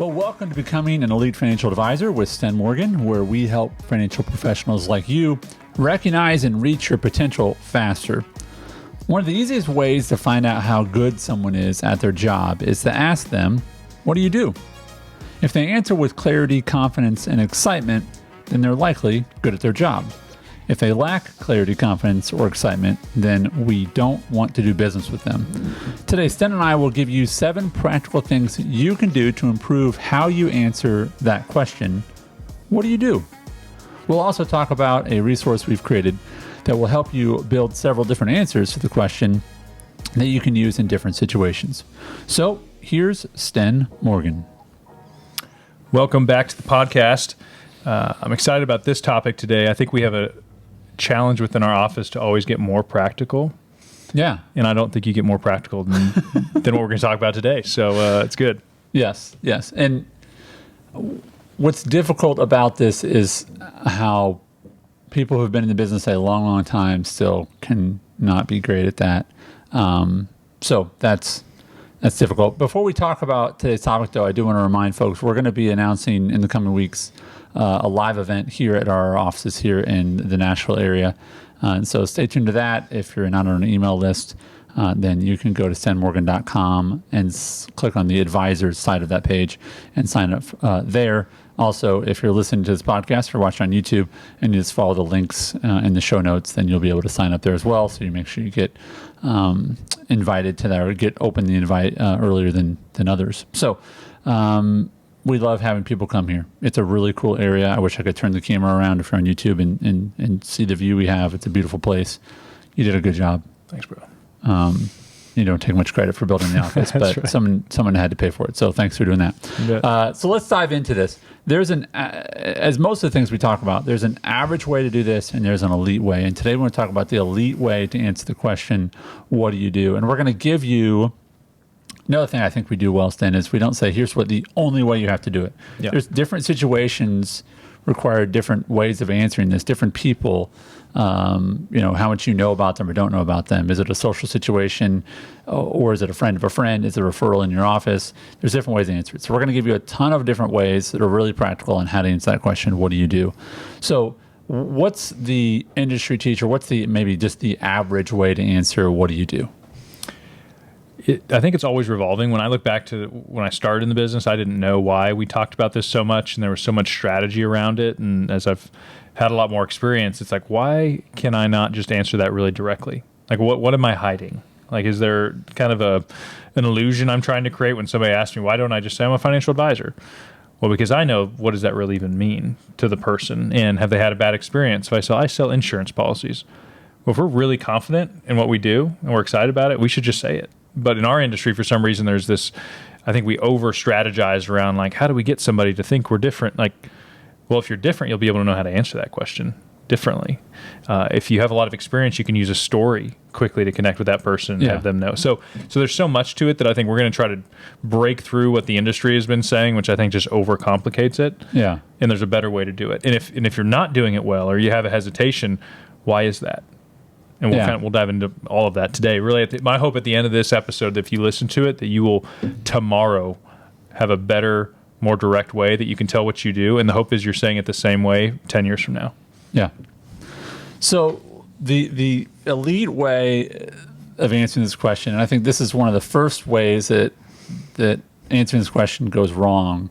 Well, welcome to Becoming an Elite Financial Advisor with Sten Morgan, where we help financial professionals like you recognize and reach your potential faster. One of the easiest ways to find out how good someone is at their job is to ask them, what do you do? If they answer with clarity, confidence, and excitement, then they're likely good at their job. If they lack clarity, confidence, or excitement, then we don't want to do business with them. Today, Sten and I will give you 7 practical things you can do to improve how you answer that question, what do you do? We'll also talk about a resource we've created that will help you build several different answers to the question that you can use in different situations. So here's Sten Morgan. Welcome back to the podcast. I'm excited about this topic today. I think we have a challenge within our office to always get more practical. Yeah. And I don't think you get more practical than what we're going to talk about today. So it's good. Yes. And what's difficult about this is how people who've been in the business a long, long time still can not be great at that. So that's difficult. Before we talk about today's topic, though, I do want to remind folks we're going to be announcing in the coming weeks a live event here at our offices here in the Nashville area. And so stay tuned to that. If you're not on an email list, then you can go to stenmorgan.com and click on the advisors side of that page and sign up there. Also, if you're listening to this podcast or watching on YouTube and you just follow the links in the show notes, then you'll be able to sign up there as well. So you make sure you get invited to that or get open the invite earlier than others. So we love having people come here. It's a really cool area. I wish I could turn the camera around if you're on YouTube and see the view we have. It's a beautiful place. You did a good job. Thanks, bro. You don't take much credit for building the office, but right. someone had to pay for it. So thanks for doing that. So let's dive into this. There's as most of the things we talk about, there's an average way to do this and there's an elite way. And today we're going to talk about the elite way to answer the question, what do you do? And we're going to give you, another thing I think we do well, Sten, is we don't say, here's what the only way you have to do it. Yep. There's different situations require different ways of answering this, different people, how much you know about them or don't know about them. Is it a social situation or is it a friend of a friend? Is it a referral in your office? There's different ways to answer it. So we're going to give you a ton of different ways that are really practical on how to answer that question, what do you do? So what's the industry teacher, what's the maybe just the average way to answer what do you do? I think it's always revolving. When I look back to when I started in the business, I didn't know why we talked about this so much and there was so much strategy around it. And as I've had a lot more experience, it's like, why can I not just answer that really directly? Like, what am I hiding? Like, is there kind of an illusion I'm trying to create when somebody asks me, why don't I just say I'm a financial advisor? Well, because I know, what does that really even mean to the person? And have they had a bad experience? So I sell insurance policies. Well, if we're really confident in what we do and we're excited about it, we should just say it. But in our industry, for some reason, there's this, I think we over strategize around like, how do we get somebody to think we're different? Like, well, if you're different, you'll be able to know how to answer that question differently. If you have a lot of experience, you can use a story quickly to connect with that person and have them know. So there's so much to it that I think we're going to try to break through what the industry has been saying, which I think just overcomplicates it. Yeah. And there's a better way to do it. And if you're not doing it well or you have a hesitation, why is that? And we'll dive into all of that today. Really, my hope at the end of this episode, that if you listen to it, that you will tomorrow have a better, more direct way that you can tell what you do. And the hope is you're saying it the same way 10 years from now. Yeah. So the elite way of answering this question, and I think this is one of the first ways that answering this question goes wrong,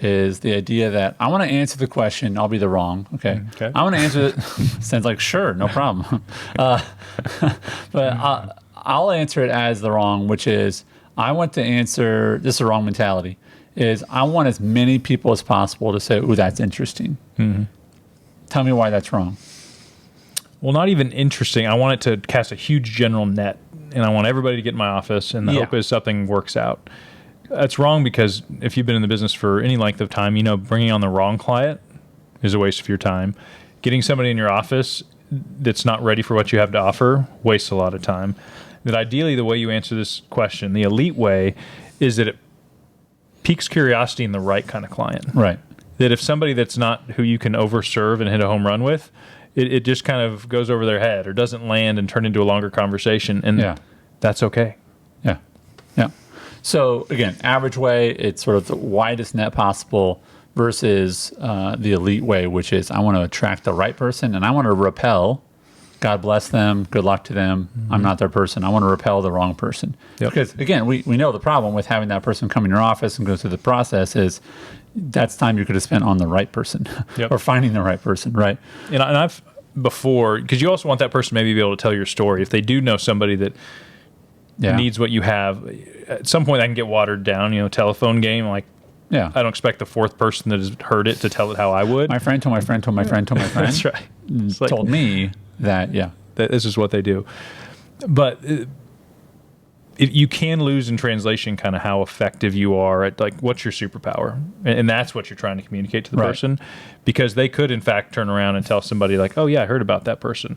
is the idea that I want to answer the question, I'll be the wrong, okay? I want to answer it, sounds like, sure, no problem. But I'll answer it as the wrong, which is, I want to answer, this is the wrong mentality, is I want as many people as possible to say, ooh, that's interesting. Mm-hmm. Tell me why that's wrong. Well, not even interesting. I want it to cast a huge general net, and I want everybody to get in my office, and the hope is something works out. That's wrong because if you've been in the business for any length of time, bringing on the wrong client is a waste of your time. Getting somebody in your office that's not ready for what you have to offer wastes a lot of time. That ideally, the way you answer this question, the elite way, is that it piques curiosity in the right kind of client. Right. That if somebody that's not who you can overserve and hit a home run with, it just kind of goes over their head or doesn't land and turn into a longer conversation. And that's okay. Yeah. Yeah. So again, average way, it's sort of the widest net possible versus the elite way, which is I want to attract the right person and I want to repel. God bless them. Good luck to them. I'm not their person. I want to repel the wrong person. Because again, we know the problem with having that person come in your office and go through the process is that's time you could have spent on the right person or finding the right person, right? And I've before, because you also want that person maybe be able to tell your story. If they do know somebody that needs what you have, at some point that can get watered down, telephone game, like, I don't expect the fourth person that has heard it to tell it how I would. My friend told my friend told my friend told my friend. That's right. It's told me that, that this is what they do. But you can lose in translation kind of how effective you are at, like, what's your superpower? And that's what you're trying to communicate to the person, because they could, in fact, turn around and tell somebody like, oh, yeah, I heard about that person.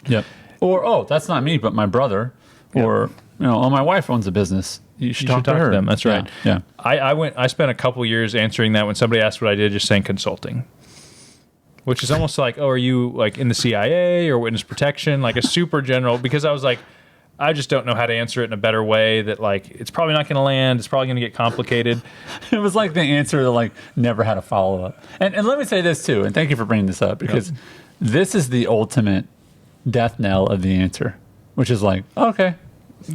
Or, oh, that's not me, but my brother. Or, oh, my wife owns a business. You should talk to her. Them. That's right. Yeah. I spent a couple years answering that when somebody asked what I did, just saying consulting, which is almost like, oh, are you like in the CIA or witness protection? Like a super general, because I was like, I just don't know how to answer it in a better way that, like, it's probably not going to land. It's probably going to get complicated. It was like the answer that, like, never had a follow-up. And let me say this too, and thank you for bringing this up, because this is the ultimate death knell of the answer, which is like, okay.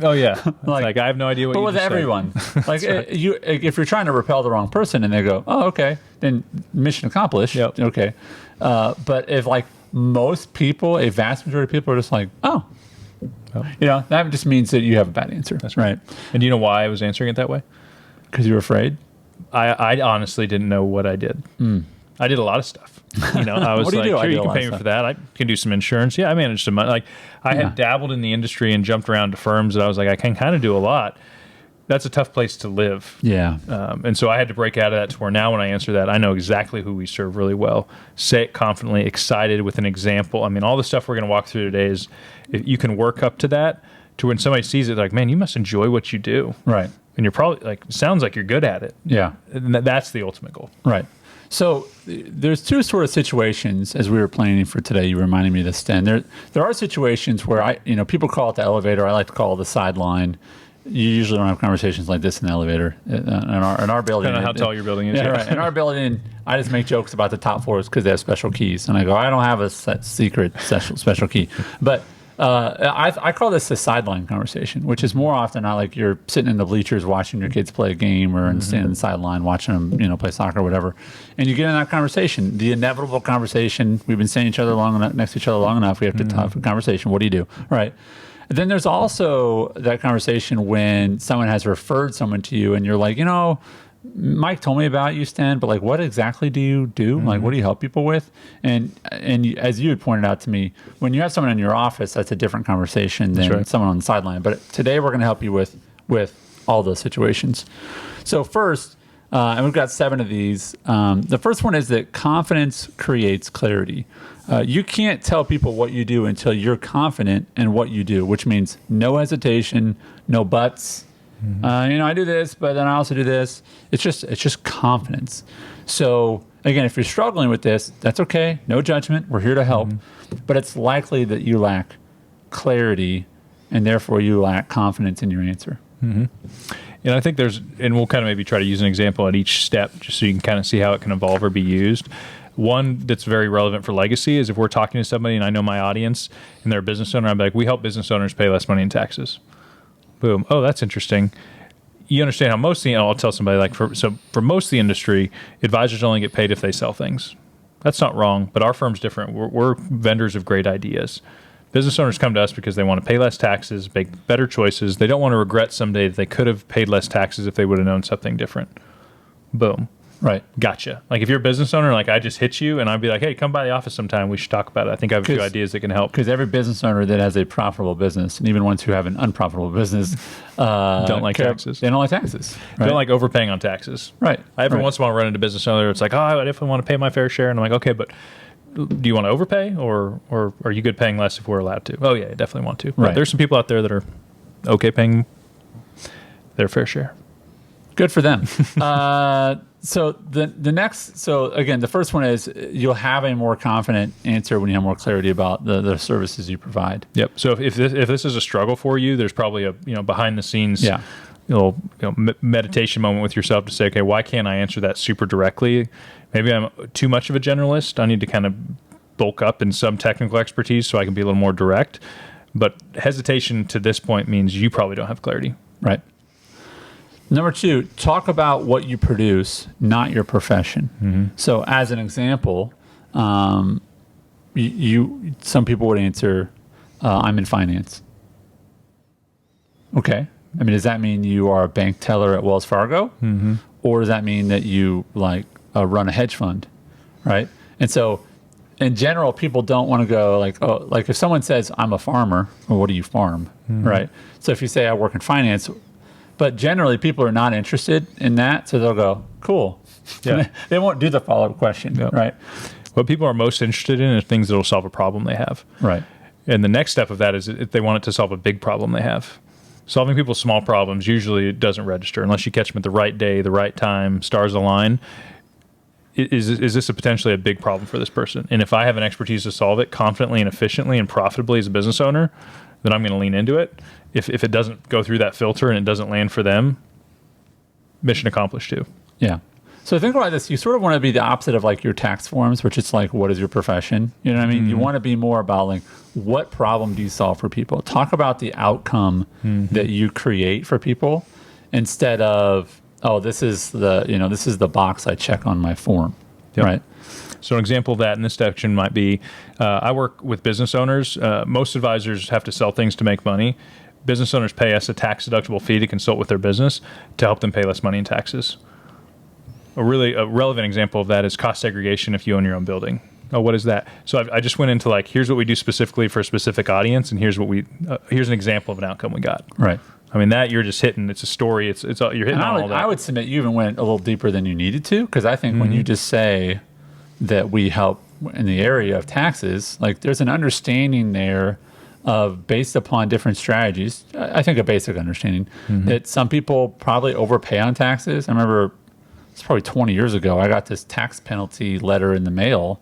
Oh yeah, like I have no idea what. But you with just everyone, said. like if you're trying to repel the wrong person and they go, oh okay, then mission accomplished. Okay, but if like most people, a vast majority of people are just like, oh, that just means that you have a bad answer. That's right. And do you know why I was answering it that way? Because you were afraid. I honestly didn't know what I did. I did a lot of stuff. I was like, sure, you can pay me for that. I can do some insurance. Yeah, I managed some money. Like, I had dabbled in the industry and jumped around to firms that I was like, I can kind of do a lot. That's a tough place to live. Yeah. And so I had to break out of that to where now when I answer that, I know exactly who we serve really well. Say it confidently, excited with an example. I mean, all the stuff we're going to walk through today is if you can work up to that, to when somebody sees it, like, man, you must enjoy what you do. Right. And you're probably like, sounds like you're good at it. Yeah. And that's the ultimate goal. Right. So there's two sort of situations as we were planning for today. You reminded me of this, Sten. There are situations where people call it the elevator. I like to call it the sideline. You usually don't have conversations like this in the elevator. In our building, I don't know how tall your building is. Yeah, right. In our building, I just make jokes about the top floors because they have special keys, and I go, I don't have a secret special key, but. I call this a sideline conversation, which is more often not like you're sitting in the bleachers watching your kids play a game or standing on the sideline watching them, play soccer or whatever. And you get in that conversation, the inevitable conversation. We've been seeing each other next to each other long enough. We have to have a conversation. What do you do? Right. And then there's also that conversation when someone has referred someone to you and you're like, Mike told me about you, Sten, but like, what exactly do you do? Like, what do you help people with? And as you had pointed out to me, when you have someone in your office, that's a different conversation than someone on the sideline. But today we're going to help you with all those situations. So first, and we've got 7 of these. The first one is that confidence creates clarity. You can't tell people what you do until you're confident in what you do, which means no hesitation, no buts. I do this, but then I also do this. It's just confidence. So again, if you're struggling with this, that's okay. No judgment. We're here to help. But it's likely that you lack clarity and therefore you lack confidence in your answer. And I think and we'll kind of maybe try to use an example at each step just so you can kind of see how it can evolve or be used. One that's very relevant for legacy is if we're talking to somebody and I know my audience and they're a business owner, I'm like, we help business owners pay less money in taxes. Boom. Oh, that's interesting. You understand how I'll tell somebody like for most of the industry, advisors only get paid if they sell things. That's not wrong, but our firm's different. We're vendors of great ideas. Business owners come to us because they want to pay less taxes, make better choices. They don't want to regret someday that they could have paid less taxes if they would have known something different. Boom. Right. Gotcha. Like if you're a business owner, like I just hit you and I'd be like, hey, come by the office sometime. We should talk about it. I think I have a few ideas that can help. Because every business owner that has a profitable business, and even ones who have an unprofitable business, don't like taxes. They don't like taxes. Right? Don't like overpaying on taxes. Right. I every once in a while run into a business owner. It's like, oh, I definitely want to pay my fair share. And I'm like, okay, but do you want to overpay or are you good paying less if we're allowed to? Oh yeah, I definitely want to. Right. But there's some people out there that are okay their fair share. Good for them. So again, the first one is you'll have a more confident answer when you have more clarity about the services you provide. Yep. So if this is a struggle for you, there's probably a behind the scenes little meditation moment with yourself to say, okay, why can't I answer that super directly? Maybe I'm too much of a generalist. I need to kind of bulk up in some technical expertise so I can be a little more direct. But hesitation to this point means you probably don't have clarity. Right. Number 2, talk about what you produce, not your profession. So as an example, some people would answer, I'm in finance. Okay. I mean, does that mean you are a bank teller at Wells Fargo? Or does that mean that you run a hedge fund? Right. And so in general, people don't want to go like if someone says I'm a farmer, well, what do you farm? Right. So if you say I work in finance, but generally people are not interested in that. So they'll go, cool. Yeah. They won't do the follow-up question. Yep. Right. What people are most interested in are things that will solve a problem they have. Right. And the next step of that is if they want it to solve a big problem they have. Solving people's small problems usually doesn't register unless you catch them at the right day, the right time, stars align. Is this potentially a big problem for this person? And if I have an expertise to solve it confidently and efficiently and profitably as a business owner, then I'm going to lean into it. If it doesn't go through that filter and it doesn't land for them, mission accomplished too. Yeah. So think about this. You sort of want to be the opposite of like your tax forms, which is like, what is your profession? You know what I mean? You want to be more about like, what problem do you solve for people? Talk about the outcome that you create for people instead of, oh, this is the box I check on my form. Yep. Right. So an example of that in this section might be, I work with business owners. Most advisors have to sell things to make money. Business owners pay us a tax-deductible fee to consult with their business to help them pay less money in taxes. A relevant example of that is cost segregation if you own your own building. Oh, what is that? So I just went into like, here's what we do specifically for a specific audience, and here's an example of an outcome we got. Right. I mean, that you're just hitting. It's a story. You're hitting all that. I would submit you even went a little deeper than you needed to, because I think when you just say that we help in the area of taxes, like there's an understanding there of based upon different strategies. I think a basic understanding that some people probably overpay on taxes. I remember it's probably 20 years ago. I got this tax penalty letter in the mail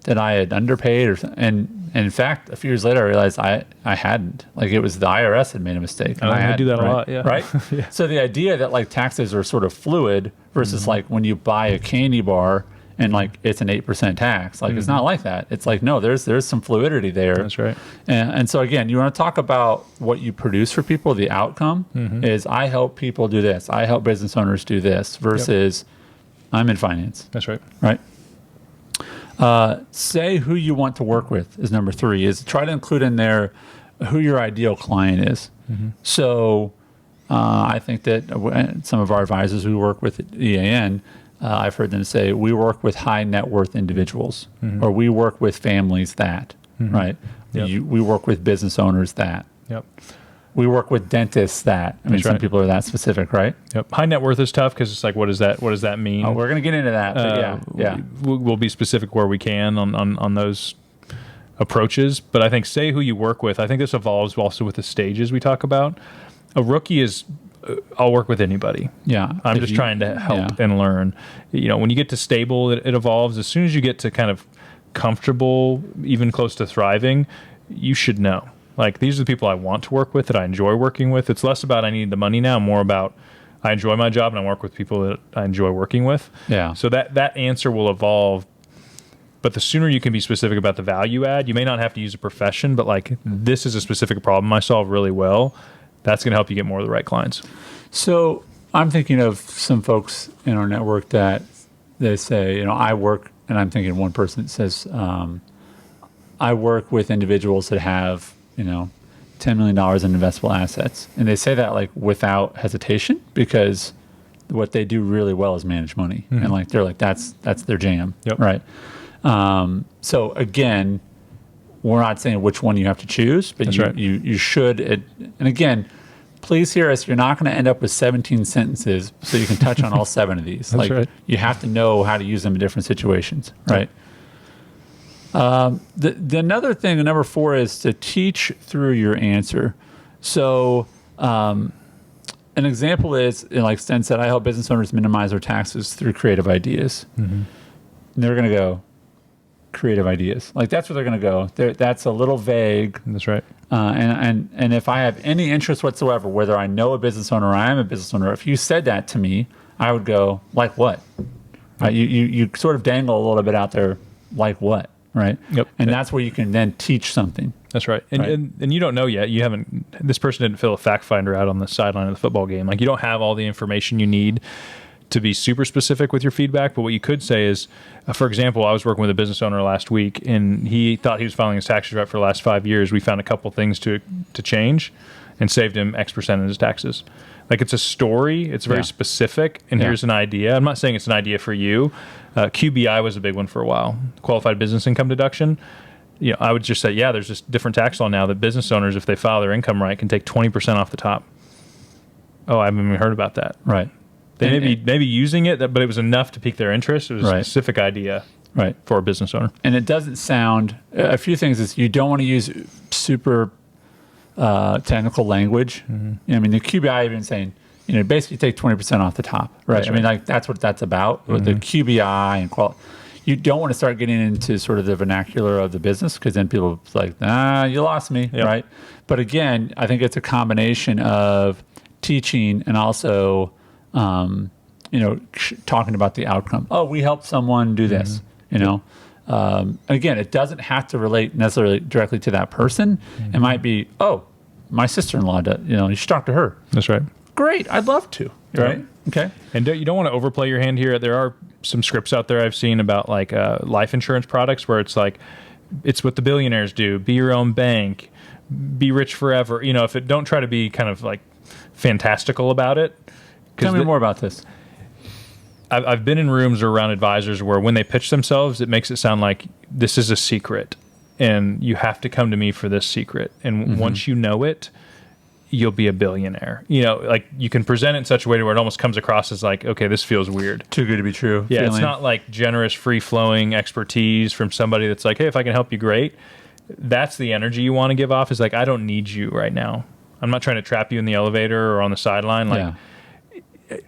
that I had underpaid, and in fact, a few years later, I realized I hadn't. Like it was the IRS had made a mistake. And I do that a lot, yeah. Right? Yeah. So the idea that like taxes are sort of fluid versus like when you buy a candy bar and like it's an 8% tax, like it's not like that. It's like, no, there's some fluidity there. That's right. And so again, you want to talk about what you produce for people. The outcome is I help people do this. I help business owners do this versus I'm in finance. That's right. Right. Say who you want to work with is number 3, is try to include in there who your ideal client is. So I think that some of our advisors who work with EAN, I've heard them say, we work with high net worth individuals, or we work with families that, right? Yep. We work with business owners that. Yep. We work with dentists that. I mean, some people are that specific, right? Yep. High net worth is tough because it's like, what does that mean? Oh, we're going to get into that. But yeah. We'll be specific where we can on those approaches. But I think say who you work with. I think this evolves also with the stages we talk about. A rookie is, I'll work with anybody. Yeah. I'm just trying to help and learn. You know, when you get to stable, it evolves. As soon as you get to kind of comfortable, even close to thriving, you should know. Like, these are the people I want to work with, that I enjoy working with. It's less about I need the money now, more about I enjoy my job and I work with people that I enjoy working with. Yeah. So that answer will evolve. But the sooner you can be specific about the value add, you may not have to use a profession, but like, this is a specific problem I solve really well. That's going to help you get more of the right clients. So I'm thinking of some folks in our network that they say, I work, and I'm thinking one person that says, I work with individuals that have, $10 million in investable assets. And they say that like without hesitation, because what they do really well is manage money. And like, they're like, that's their jam. Yep. Right. So again, we're not saying which one you have to choose, but you should. And again, please hear us. You're not going to end up with 17 sentences so you can touch on all 7 of these. You have to know how to use them in different situations. Right. The another thing, number 4, is to teach through your answer. So an example is, like Sten said, I help business owners minimize their taxes through creative ideas. And they're going to go, creative ideas. Like, that's where they're going to go. That's a little vague. That's right. And if I have any interest whatsoever, whether I know a business owner or I am a business owner, if you said that to me, I would go, like what? Right? You sort of dangle a little bit out there, like what? Right? Yep. And that's where you can then teach something. That's right. And you don't know yet. You haven't. This person didn't fill a fact finder out on the sideline of the football game. Like, you don't have all the information you need to be super specific with your feedback. But what you could say is, for example, I was working with a business owner last week, and he thought he was filing his taxes right for the last 5 years. We found a couple things to change, and saved him X percent in his taxes. Like, it's a story. It's very specific. And here's an idea. I'm not saying it's an idea for you. QBI was a big one for a while. Qualified business income deduction. I would just say, there's just different tax law now that business owners, if they file their income right, can take 20% off the top. Oh, I haven't even heard about that. Right. They may be using it, but it was enough to pique their interest. It was a specific idea for a business owner. And it doesn't sound, a few things is you don't want to use super technical language. Mm-hmm. I mean, the QBI even saying, basically take 20% off the top, right? That's right. I mean, like, that's what that's about. Mm-hmm. With the QBI and quality. You don't want to start getting into sort of the vernacular of the business, because then people are like, you lost me, right? But again, I think it's a combination of teaching and also, talking about the outcome. Oh, we helped someone do this, Again, it doesn't have to relate necessarily directly to that person. Mm-hmm. It might be, my sister-in-law does, you should talk to her. That's right. Great, I'd love to, right? Okay. And you don't want to overplay your hand here. There are some scripts out there I've seen about like life insurance products where it's like, it's what the billionaires do. Be your own bank. Be rich forever. Don't try to be kind of like fantastical about it. Tell me more about this. I've been in rooms or around advisors where when they pitch themselves, it makes it sound like this is a secret and you have to come to me for this secret. And once you know it, you'll be a billionaire. Like, you can present it in such a way where it almost comes across as like, okay, this feels weird. Too good to be true. Yeah, It's not like generous, free-flowing expertise from somebody that's like, hey, if I can help you, great. That's the energy you want to give off, is like, I don't need you right now. I'm not trying to trap you in the elevator or on the sideline. Like,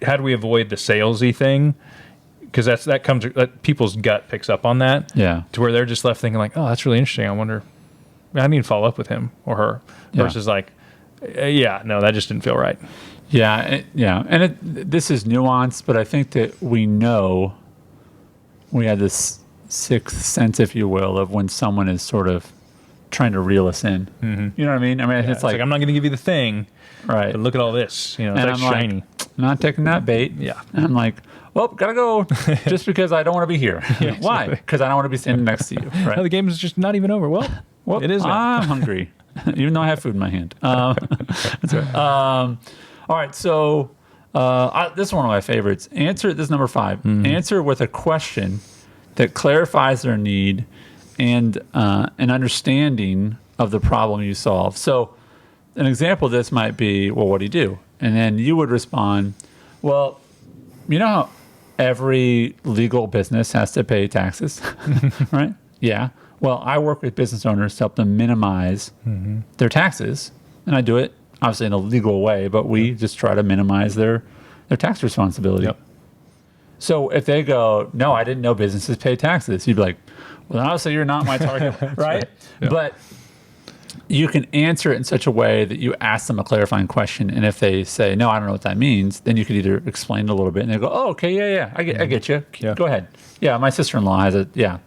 how do we avoid the salesy thing? Because that people's gut picks up on that. Yeah. To where they're just left thinking like, oh, that's really interesting. I wonder, I need to follow up with him or her. Versus like, no, that just didn't feel right. Yeah. And this is nuanced, but I think that we have this sixth sense, if you will, of when someone is sort of trying to reel us in. Mm-hmm. You know what I mean? It's like, I'm not going to give you the thing. Right. But look at all this. It's like I'm shiny. Like, not taking that bait. Yeah. And I'm like, well, gotta go just because I don't want to be here. Why? Because I don't want to be standing next to you. Right. No, the game is just not even over. Well, it is now. I'm hungry, even though I have food in my hand. That's right. All right. So this is one of my favorites. This is number 5. Mm-hmm. Answer with a question that clarifies their need and an understanding of the problem you solve. So an example of this might be, well, what do you do? And then you would respond, well, you know how every legal business has to pay taxes, right? Yeah. Well, I work with business owners to help them minimize their taxes. And I do it, obviously, in a legal way, but we just try to minimize their tax responsibility. Yep. So if they go, no, I didn't know businesses pay taxes, you'd be like, well, obviously, you're not my target, right? Yep. But you can answer it in such a way that you ask them a clarifying question. And if they say, no, I don't know what that means, then you could either explain it a little bit and they go, oh, okay, yeah, I get you. Yeah. Go ahead. Yeah, my sister-in-law has a,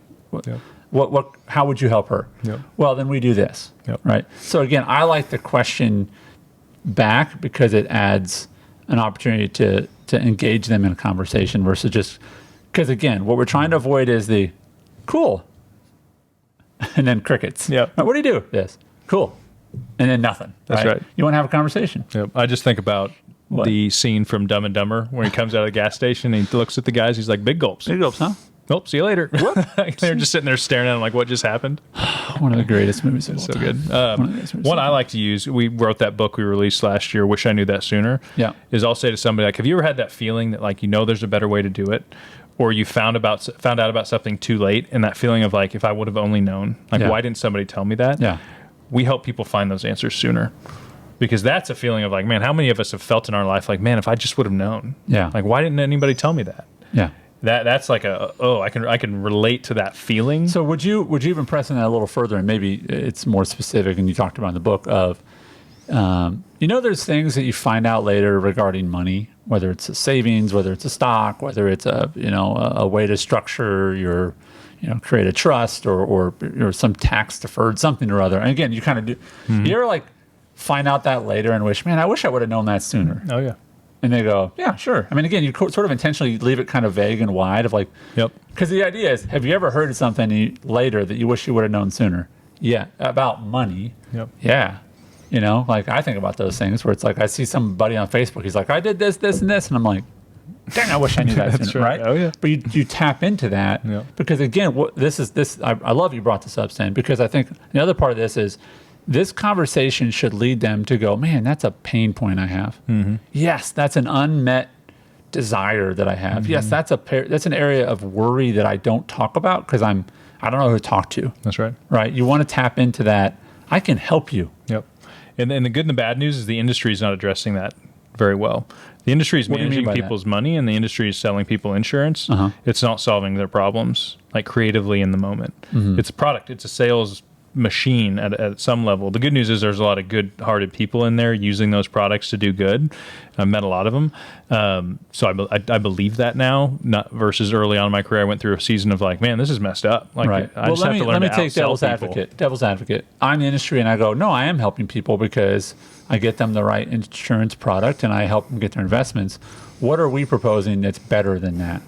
how would you help her? Yep. Well, then we do this, right? So again, I like the question back because it adds an opportunity to engage them in a conversation versus just, because again, what we're trying to avoid is the cool and then crickets. Yep. What do you do? This. Cool. And then nothing. That's right. You want to have a conversation. Yep. I just think about the scene from Dumb and Dumber where he comes out of the gas station and he looks at the guys. He's like, big gulps. Big gulps, huh? Nope. See you later. They're just sitting there staring at him like, what just happened? One of the greatest movies of all so time. Good. One I like to use, we wrote that book we released last year, Wish I Knew That Sooner. Yeah. Is I'll say to somebody, like, have you ever had that feeling that, like, there's a better way to do it? Or you found out about something too late, and that feeling of, like, if I would have only known. Like, why didn't somebody tell me that? Yeah. We help people find those answers sooner. Because that's a feeling of, like, man, how many of us have felt in our life, like, man, if I just would have known. Yeah. Like, why didn't anybody tell me that? Yeah. that's like I can relate to that feeling. So would you even press on that a little further, and maybe it's more specific, and you talked about in the book of, there's things that you find out later regarding money, whether it's a savings, whether it's a stock, whether it's a way to structure your, create a trust or some tax deferred something or other. And again, you kind of do. You ever like find out that later and wish, man, I wish I would have known that sooner. Oh yeah. And they go, yeah, sure. I mean, again, you sort of intentionally leave it kind of vague and wide of like, yep. Because the idea is, have you ever heard of something later that you wish you would have known sooner? Yeah. About money. Yep. Yeah. Like I think about those things where it's like I see somebody on Facebook, he's like, I did this, this, and this. And I'm like, dang, I wish I knew that sooner, right? Oh, yeah. But you tap into that because, again, I love you brought this up, Sten, because I think the other part of this is, this conversation should lead them to go, man, that's a pain point I have. Mm-hmm. Yes, that's an unmet desire that I have. Mm-hmm. Yes, that's an area of worry that I don't talk about because I don't know who to talk to. That's right. Right? You want to tap into that. I can help you. Yep. And the good and the bad news is the industry is not addressing that very well. The industry is managing people's money, and the industry is selling people insurance. Uh-huh. It's not solving their problems like creatively in the moment. Mm-hmm. It's a product. It's a sales machine at some level. The good news is there's a lot of good-hearted people in there using those products to do good. I've met a lot of them. So I believe that now, not versus early on in my career, I went through a season of like, man, this is messed up. Like, right. I just have to learn to outsell people. Let me take devil's advocate. I'm in the industry and I go, no, I am helping people because I get them the right insurance product and I help them get their investments. What are we proposing that's better than that?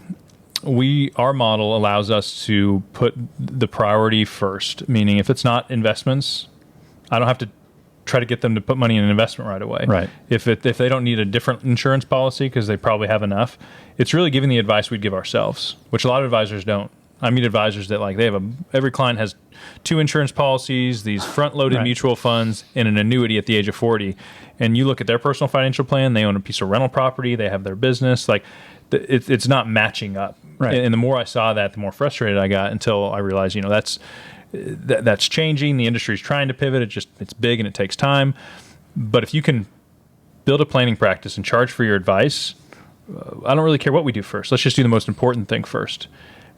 Our model allows us to put the priority first, meaning if it's not investments, I don't have to try to get them to put money in an investment right away. Right. If they don't need a different insurance policy because they probably have enough, it's really giving the advice we'd give ourselves, which a lot of advisors don't. I meet advisors that like every client has 2 insurance policies, these front-loaded mutual funds, and an annuity at the age of 40. And you look at their personal financial plan, they own a piece of rental property, they have their business, like it's not matching up. Right. And the more I saw that, the more frustrated I got until I realized, that's changing. The industry is trying to pivot. It's big and it takes time. But if you can build a planning practice and charge for your advice, I don't really care what we do first. Let's just do the most important thing first.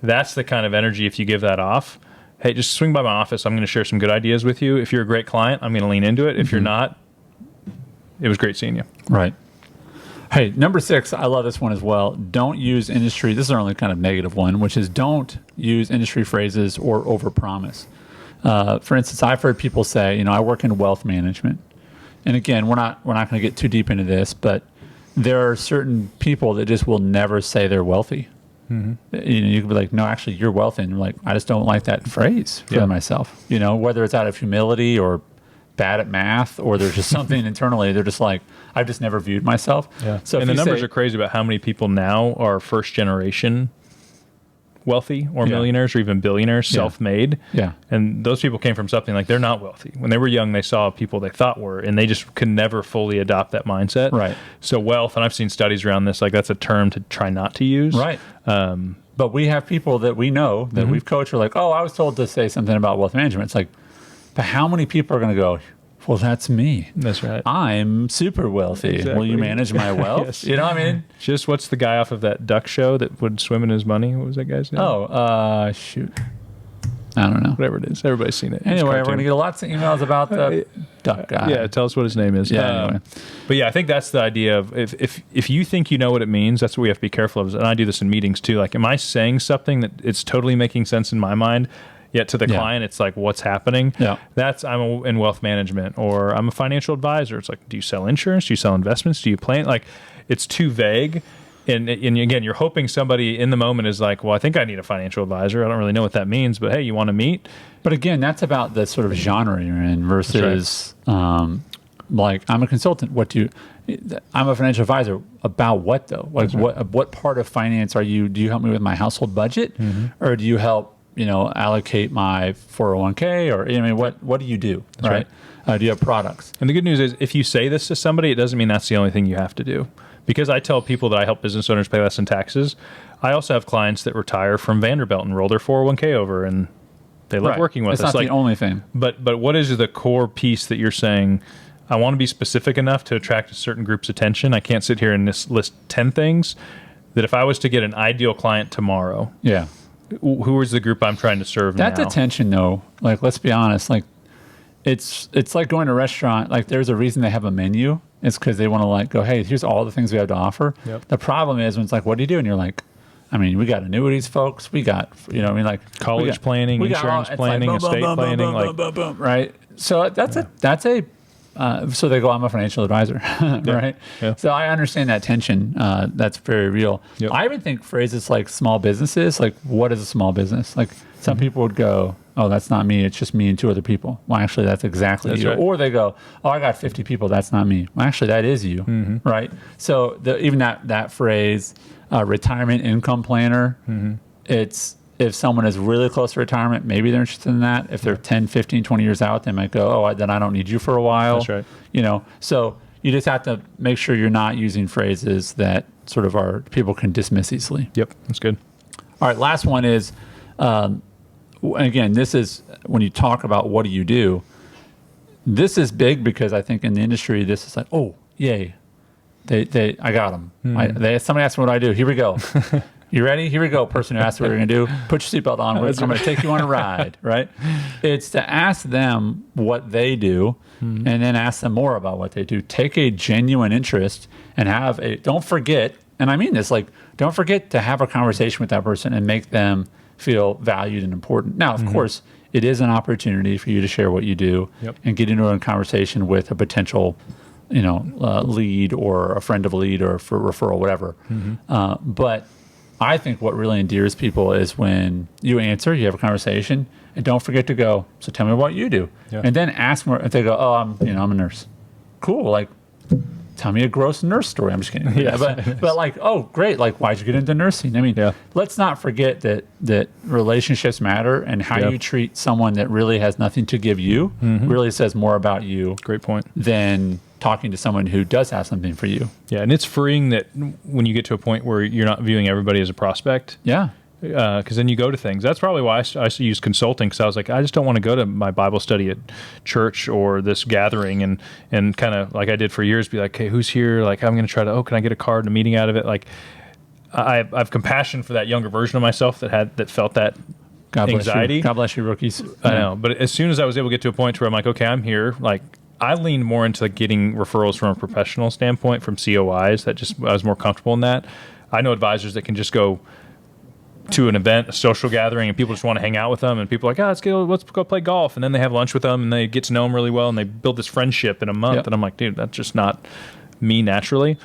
That's the kind of energy if you give that off. Hey, just swing by my office. I'm going to share some good ideas with you. If you're a great client, I'm going to lean into it. If you're not, it was great seeing you. Right. Hey, number 6, I love this one as well. Don't use industry. This is our only kind of negative one, which is don't use industry phrases or overpromise. For instance, I've heard people say, I work in wealth management. And again, we're not going to get too deep into this, but there are certain people that just will never say they're wealthy. Mm-hmm. You could be like, no, actually, you're wealthy. And you're like, I just don't like that phrase for myself. Whether it's out of humility or bad at math or there's just something internally, they're just like, I've just never viewed myself. Yeah. So and the numbers are crazy about how many people now are first generation wealthy or millionaires or even billionaires, self-made. Yeah. And those people came from something like they're not wealthy. When they were young, they saw people they thought were, and they just could never fully adopt that mindset. Right. So wealth, and I've seen studies around this, like that's a term to try not to use. Right. But we have people that we know that we've coached are like, oh, I was told to say something about wealth management. It's like, but how many people are going to go, well, that's me. That's right. I'm super wealthy. Exactly. Will you manage my wealth? Yes. You know what I mean? Just what's the guy off of that duck show that would swim in his money? What was that guy's name? Oh, shoot. I don't know. Whatever it is. Everybody's seen it. Anyway, we're going to get lots of emails about the duck guy. Yeah, tell us what his name is. Yeah, anyway. But yeah, I think that's the idea of if you think you know what it means, that's what we have to be careful of. And I do this in meetings too. Like, am I saying something that it's totally making sense in my mind, yet to the client, it's like, what's happening? Yeah. I'm in wealth management, or I'm a financial advisor. It's like, do you sell insurance? Do you sell investments? Do you plan? Like, it's too vague. And again, you're hoping somebody in the moment is like, well, I think I need a financial advisor. I don't really know what that means, but hey, you want to meet? But again, that's about the sort of genre you're in versus like, I'm a consultant. I'm a financial advisor. About what though? Like, what part of finance do you help me with my household budget? Mm-hmm. Or do you help allocate my 401k, or what do you do? That's right. Do you have products? And the good news is, if you say this to somebody, it doesn't mean that's the only thing you have to do. Because I tell people that I help business owners pay less in taxes, I also have clients that retire from Vanderbilt and roll their 401k over, and they love working with us. It's not the only thing. But what is the core piece that you're saying? I want to be specific enough to attract a certain group's attention. I can't sit here and list 10 things. that if I was to get an ideal client tomorrow, Yeah. who is the group I'm trying to serve That now? attention, though, like, let's be honest, like, it's like going to a restaurant. Like, there's a reason they have a menu. It's because they want to, like, go, hey, here's all the things we have to offer. Yep. The problem is when it's like, what do you do? And you're like, I mean, we got annuities, folks. We got, you know, I mean, like College planning, insurance planning, estate planning, like, right. So that's so they go, I'm a financial advisor, right? Yeah. So I understand that tension. That's very real. Yep. I even think phrases like small businesses, like what is a small business? Like some people would go, oh, that's not me. It's just me and two other people. Well, actually, that's exactly you. Right. Or they go, oh, I got 50 people. That's not me. Well, actually, that is you, right? So even that phrase, retirement income planner, it's if someone is really close to retirement, maybe they're interested in that. If they're 10, 15, 20 years out, they might go, then I don't need you for a while. That's right. You know, so you just have to make sure you're not using phrases that sort of people can dismiss easily. Yep, that's good. All right, last one is, again, this is when you talk about what do you do, this is big because I think in the industry, this is like, oh, yay, I got them. Somebody asked me what I do. Here we go. You ready? Here we go, person who asked what we're going to do. Put your seatbelt on. I'm going to take you on a ride, right? It's to ask them what they do and then ask them more about what they do. Take a genuine interest and don't forget, and I mean this, like, don't forget to have a conversation with that person and make them feel valued and important. Now, of course, it is an opportunity for you to share what you do and get into a conversation with a potential lead or a friend of a lead or for referral, whatever. But I think what really endears people is when you answer, you have a conversation, and don't forget to go, so tell me what you do. Yeah. And then ask more. If they go, oh, I'm a nurse. Cool. Like, tell me a gross nurse story. I'm just kidding. Yeah, but like, oh, great. Like, why'd you get into nursing? I mean, let's not forget that relationships matter, and how you treat someone that really has nothing to give you really says more about you. Great point. Than talking to someone who does have something for you. Yeah, and it's freeing that when you get to a point where you're not viewing everybody as a prospect. Yeah. Because then you go to things. That's probably why I use consulting, because I was like, I just don't want to go to my Bible study at church or this gathering and kind of like I did for years, be like, hey, who's here? Like, I'm going to try to, can I get a card and a meeting out of it? Like, I have compassion for that younger version of myself that felt that anxiety. God bless you, rookies. I know. But as soon as I was able to get to a point where I'm like, okay, I'm here, like, I leaned more into getting referrals from a professional standpoint from COIs. I was more comfortable in that. I know advisors that can just go to an event, a social gathering, and people just want to hang out with them, and people are like, let's go play golf, and then they have lunch with them, and they get to know them really well, and they build this friendship in a month. And I'm like, dude, that's just not me naturally.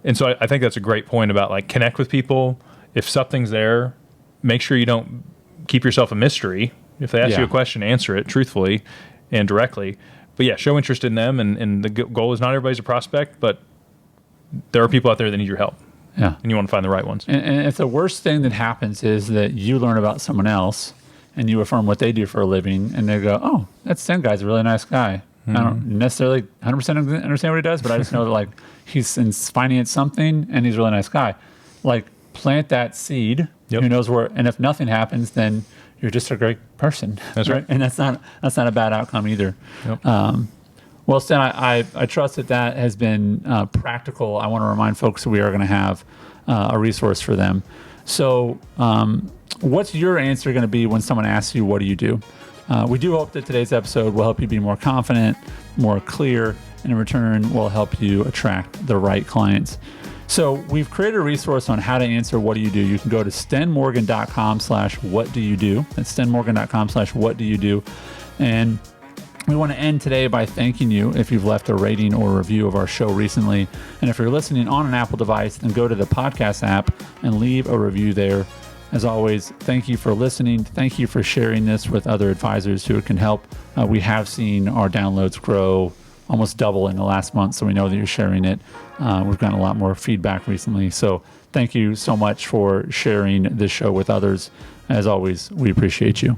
And so I think that's a great point about, like, connect with people. If something's there, make sure you don't keep yourself a mystery. If they ask you a question, answer it truthfully and directly. But yeah, show interest in them, and the goal is not everybody's a prospect, but there are people out there that need your help. Yeah. And you want to find the right ones. And if the worst thing that happens is that you learn about someone else and you affirm what they do for a living, and they go, oh, that Sten guy's a really nice guy. I don't necessarily 100% understand what he does, but I just know that, like, he's in finance something and he's a really nice guy. Like, plant that seed. Who knows where? And if nothing happens, then you're just a great person. That's right. And that's not a bad outcome either. Yep. Well, Sten, I trust that has been practical. I want to remind folks that we are going to have a resource for them. So what's your answer going to be when someone asks you, what do you do? We do hope that today's episode will help you be more confident, more clear, and in return will help you attract the right clients. So we've created a resource on how to answer what do you do. You can go to stenmorgan.com/what do you do. That's stenmorgan.com/what do you do. And we want to end today by thanking you if you've left a rating or review of our show recently. And if you're listening on an Apple device, then go to the podcast app and leave a review there. As always, thank you for listening. Thank you for sharing this with other advisors who it can help. We have seen our downloads grow almost double in the last month, so we know that you're sharing it. We've gotten a lot more feedback recently. So thank you so much for sharing this show with others. As always, we appreciate you.